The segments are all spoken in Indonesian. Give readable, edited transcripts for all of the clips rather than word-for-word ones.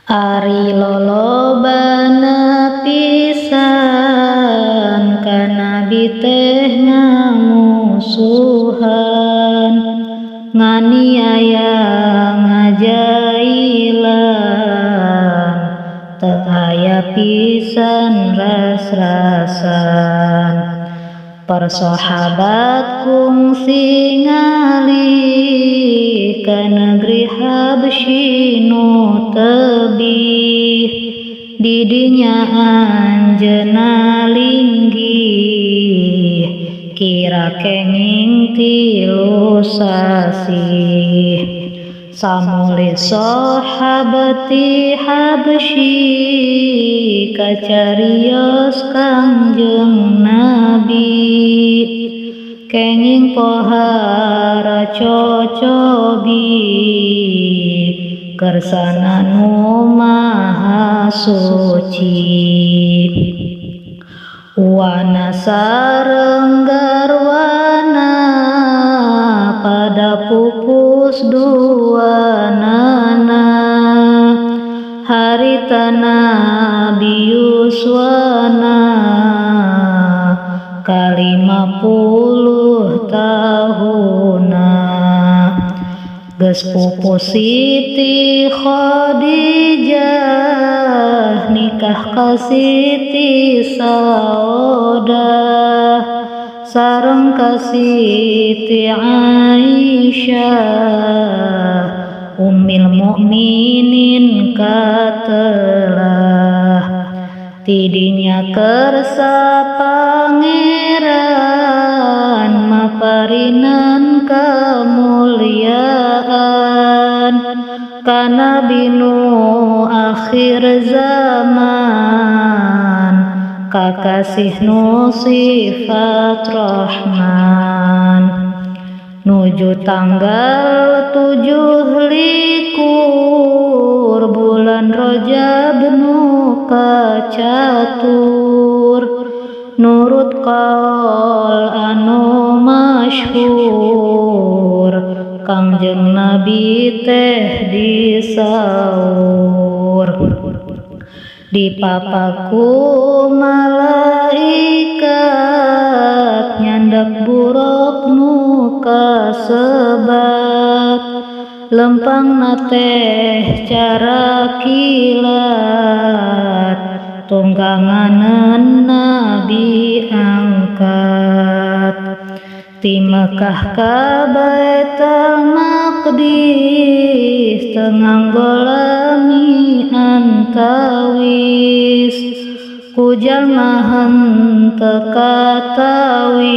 Ari lolobana pisan kana biteh ngamusuhan nganiaya ngajailan teu aya pisan ras-rasan persahabat kungsi ngalih ka negeri Habsyi nu tebih didinya anjeunna linggih kira kenging 3 sasi samuli sahabati Habsyi kacarios Kangjeng Nabi kenging pohara cocobi kersana nu maha suci wana sareng garwana pada pupus duanana harita Nabi yuswana ka 50 tahuna geus pupus Siti Khadijah nikah ka Siti Saudah sareng ka Siti Aisyah ummil mukminin katelah tidinya kersa pangeran maparinan kamulyaan ka Nabi nu akhir zaman kakasih nu sifat Rahman nuju tanggal 7 likur bulan Rajab nu kacatur nurut qaul anu masyhur Kangjeng Nabi teh disaur dipapaku malaikat nyandak buruk nu kasebat lempangna teh cara kilat tungganganeun Nabi angkat ti Mekah ka Baitul Maqdis teu nganggo antawis ku jalma henteu katawis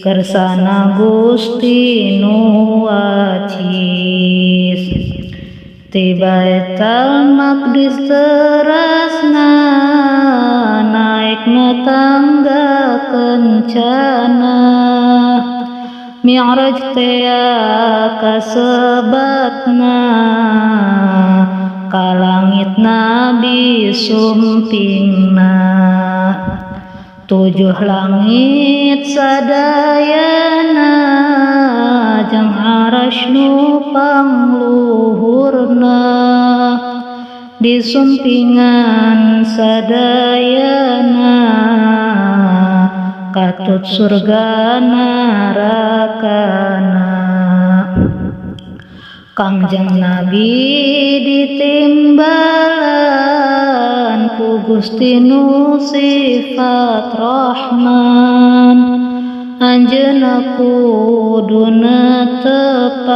kersana Gusti nu wacis ti Baitul Maqdis terasna naikna tangga kencana Mi'raj teh kasebatna ka langit Nabi sumpingna 7 langit sadayana jeung arasy nu pangluhurna di sumpingan sadayana katut surga narakana Kangjeng Nabi ditimbalan ku Gusti nu sifat Rahman anjeunna kudu netepan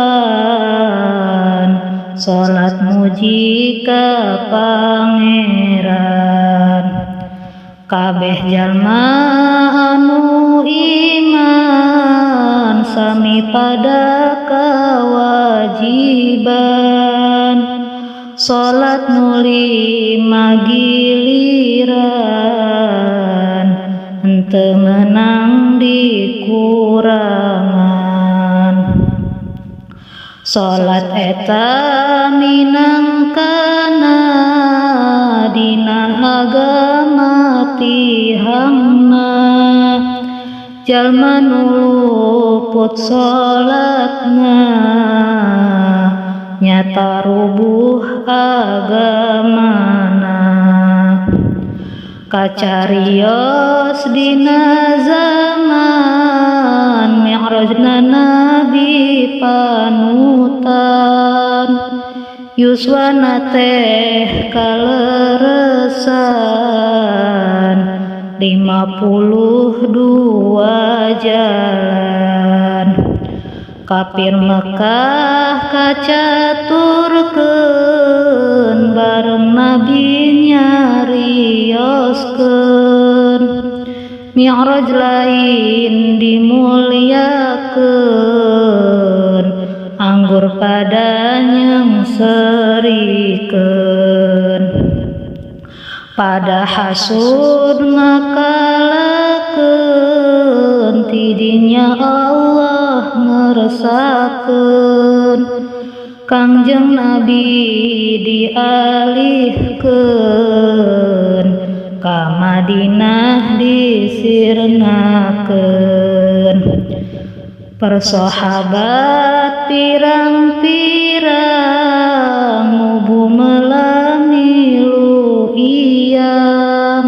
salat muji ka Pangeran kabeh jalma anu iman sami pada kewajiban salat nu 5 giliran henteu meunang dikurangan salat eta minangkana dina agama tihangna jalma nu luput salatna nyata rubuh agamana. Kacarios dina zaman mi'rajna nabi panutan, yuswana teh kaleresan 52 jalan. Kafir Mekah kacaturkeun bareng nabi nyarioskeun, mi'raj lain dimuliakeun, anggur pada nyengsarikeun. Pada hasud ngakalakeun, tidinya Allah ngeresakeun, Kangjeng Nabi dialihkeun, ka Madinah disirnakeun. Persahabat pirang-pirang mubu melamilu iyam,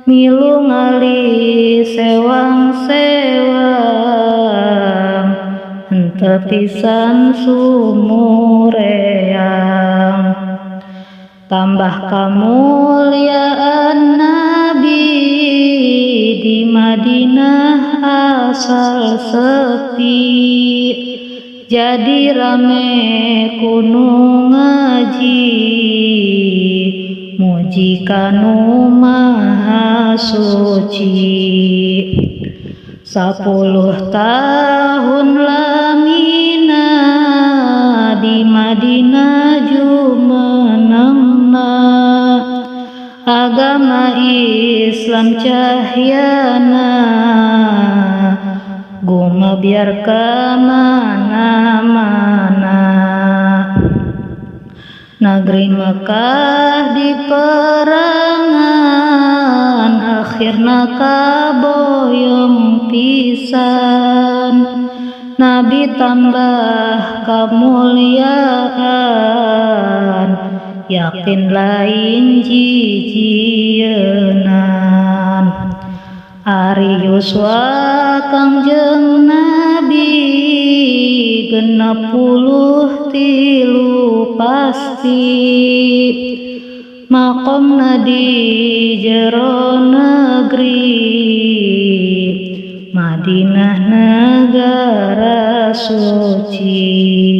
milu ngali sewang-sewang, henteu pisan sumureang. Tambah kamuliaan Nabi di Madinah asal sepi, jadi rame kuno ngaji, muji kanu maha suci. 10 tahun lamina di Madinah jumenengna, agama Islam cahyana gumebyar ka mana-mana. Negeri Mekah diperangan, akhirna kaboyong pisan, Nabi tambah kamuliaan, yakin lain jijienan. Ari yuswa Kangjeng Nabi 63 pasti, maqamna di jero negeri, Madinah negara suci.